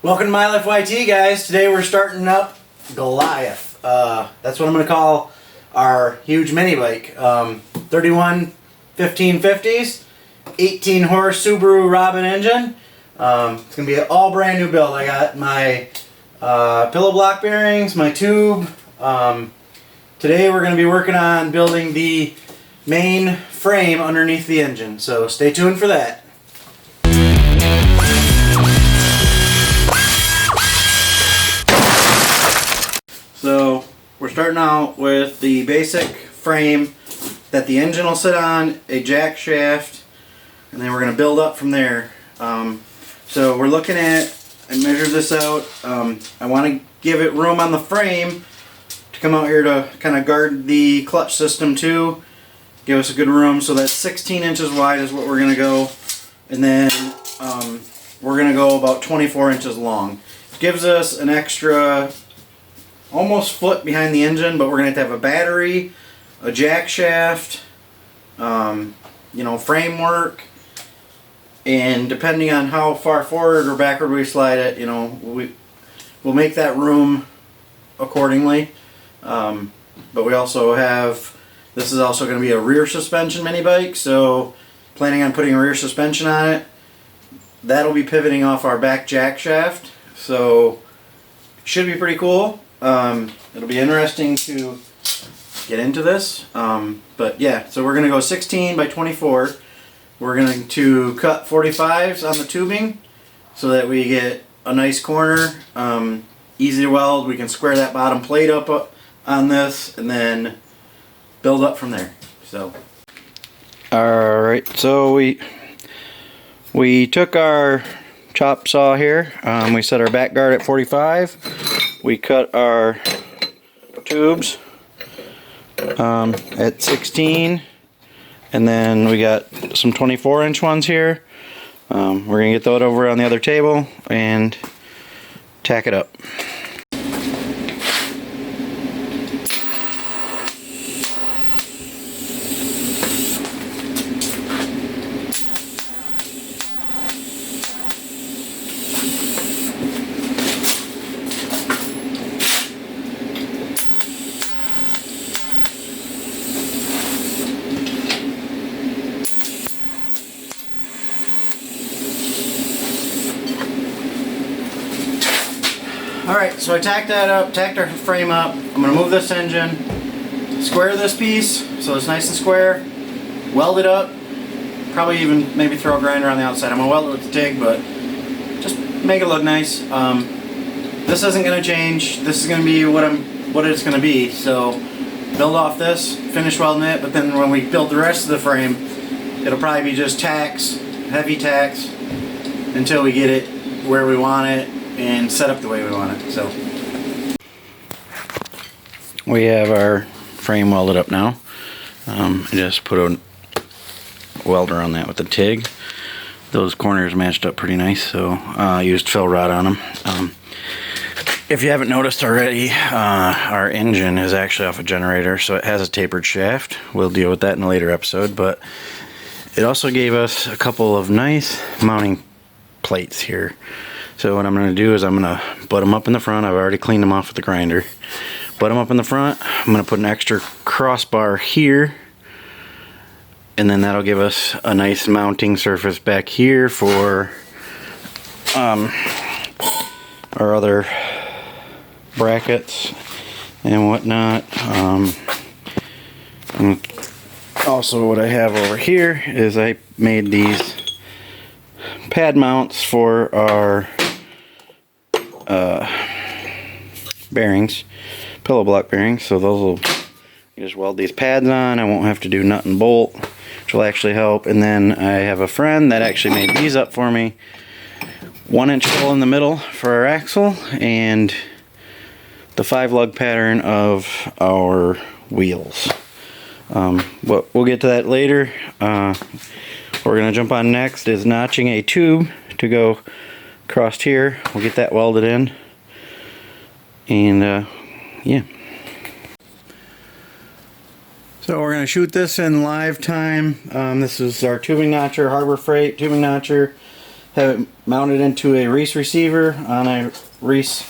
Welcome to My Life YT, guys. Today we're starting up Goliath. That's what I'm going to call our huge mini bike. 31 1550s, 18 horse Subaru Robin engine. It's going to be an all brand new build. I got my pillow block bearings, my tube. Today we're going to be working on building the main frame underneath the engine. So stay tuned for that. So we're starting out with the basic frame that the engine will sit on, a jack shaft, and then we're going to build up from there. So we're looking at, I measured this out, I want to give it room on the frame to come out here to kind of guard the clutch system too, give us a good room. So that's 16 inches wide is what we're going to go, and then we're going to go about 24 inches long. It gives us an extra almost foot behind the engine, but we're going to have a battery, a jack shaft, framework, and depending on how far forward or backward we slide it, we'll make that room accordingly. But we also have, this is also going to be a rear suspension mini bike, so planning on putting a rear suspension on it. That'll be pivoting off our back jack shaft, so it should be pretty cool. It'll be interesting to get into this, but yeah, so we're going to go 16 by 24. We're going to cut 45s on the tubing so that we get a nice corner, easy to weld. We can square that bottom plate up on this and then build up from there. So alright, so we took our chop saw here, we set our back guard at 45. We cut our tubes at 16, and then we got some 24-inch ones here. We're going to get those over on the other table and tack it up. Alright, so I tacked that up, tacked our frame up. I'm going to move this engine, square this piece so it's nice and square, weld it up, probably even maybe throw a grinder on the outside. I'm going to weld it with the TIG, but just make it look nice. This isn't going to change. This is going to be what it's going to be. So build off this, finish welding it, but then when we build the rest of the frame, it'll probably be just tacks, heavy tacks, until we get it where we want it and set up the way we want it. So we have our frame welded up now. I just put a welder on that with the TIG. Those corners matched up pretty nice, so I used fill rod on them. If you haven't noticed already, our engine is actually off a generator, so it has a tapered shaft. We'll deal with that in a later episode, but it also gave us a couple of nice mounting plates here. So what I'm going to do is I'm going to butt them up in the front. I've already cleaned them off with the grinder. Butt them up in the front. I'm going to put an extra crossbar here, and then that'll give us a nice mounting surface back here for our other brackets and whatnot. And also what I have over here is I made these pad mounts for our bearings, pillow block bearings. So those will, you just weld these pads on. I won't have to do nut and bolt, which will actually help. And then I have a friend that actually made these up for me. 1-inch hole in the middle for our axle and the 5-lug pattern of our wheels. But we'll get to that later. What we're going to jump on next is notching a tube to go across here. We'll get that welded in, and yeah. So we're going to shoot this in live time. This is our tubing notcher, Harbor Freight tubing notcher. have it mounted into a Reese receiver on a Reese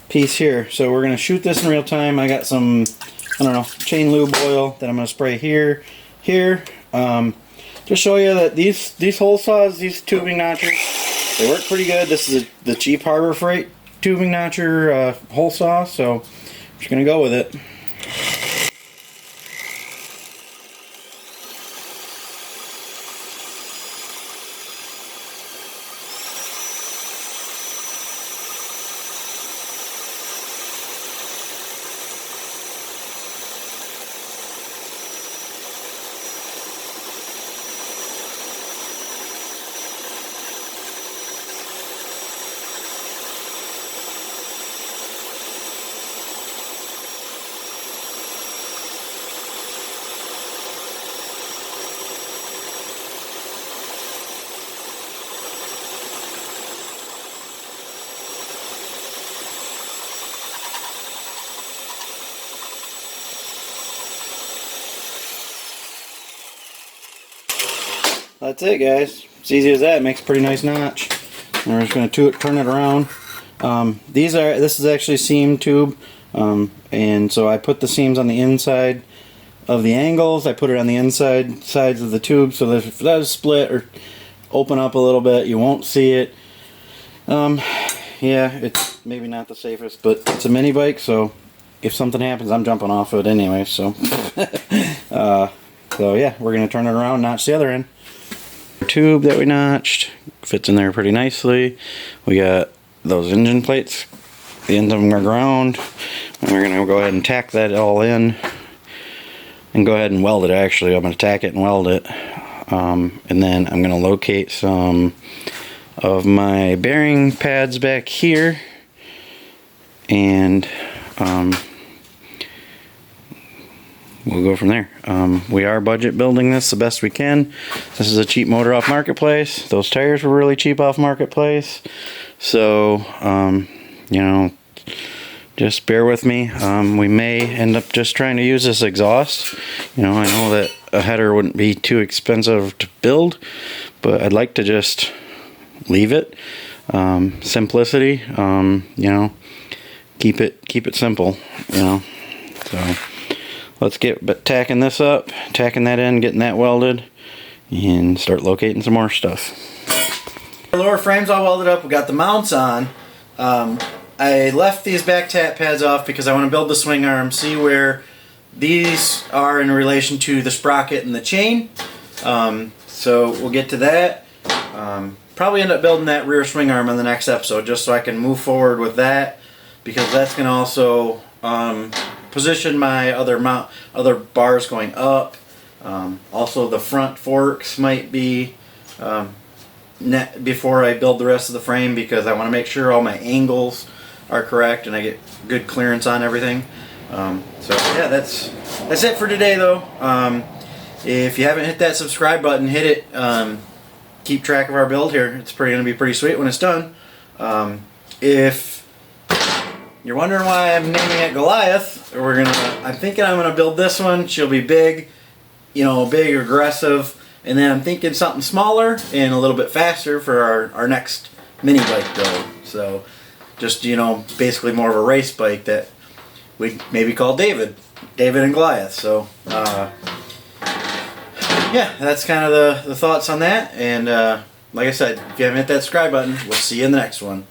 piece here. So we're going to shoot this in real time. I got some, I don't know, chain lube oil that I'm going to spray here. Just show you that these hole saws, these tubing notchers, they work pretty good. This is the cheap Harbor Freight tubing notcher hole saw, so I'm just going to go with it. That's it, guys. It's easy as that. It makes a pretty nice notch. And we're just going to turn it around. This is actually seam tube, and so I put the seams on the inside of the angles. I put it on the inside sides of the tube, so that if it does split or open up a little bit, you won't see it. Yeah, it's maybe not the safest, but it's a mini bike, so if something happens, I'm jumping off of it anyway. So, so yeah, we're going to turn it around, notch the other end. Tube that we notched fits in there pretty nicely. We got those engine plates, the ends of them are ground, and we're gonna go ahead and tack that all in and go ahead and weld it. Actually, I'm gonna tack it and weld it, and then I'm gonna locate some of my bearing pads back here, and we'll go from there. We are budget building this the best we can. This is a cheap motor off Marketplace. Those tires were really cheap off Marketplace. So, you know, just bear with me. We may end up just trying to use this exhaust. You know, I know that a header wouldn't be too expensive to build, but I'd like to just leave it. Simplicity, you know, keep it simple, you know. So let's get tacking this up, tacking that in, getting that welded, and start locating some more stuff. The lower frame's all welded up. We got the mounts on. I left these back tap pads off because I want to build the swing arm, see where these are in relation to the sprocket and the chain. So we'll get to that. Probably end up building that rear swing arm in the next episode, just so I can move forward with that, because that's going to also position my other bars going up. Also the front forks might be before I build the rest of the frame, because I want to make sure all my angles are correct and I get good clearance on everything. So yeah, that's it for today though. If you haven't hit that subscribe button, hit it. Keep track of our build here. It's going to be pretty sweet when it's done. If you're wondering why I'm naming it Goliath, I'm thinking I'm gonna build this one. She'll be big, you know, big, aggressive, and then I'm thinking something smaller and a little bit faster for our next mini bike build. So, just, you know, basically more of a race bike that we maybe call David and Goliath. So, yeah, that's kind of the thoughts on that. And like I said, if you haven't hit that subscribe button, we'll see you in the next one.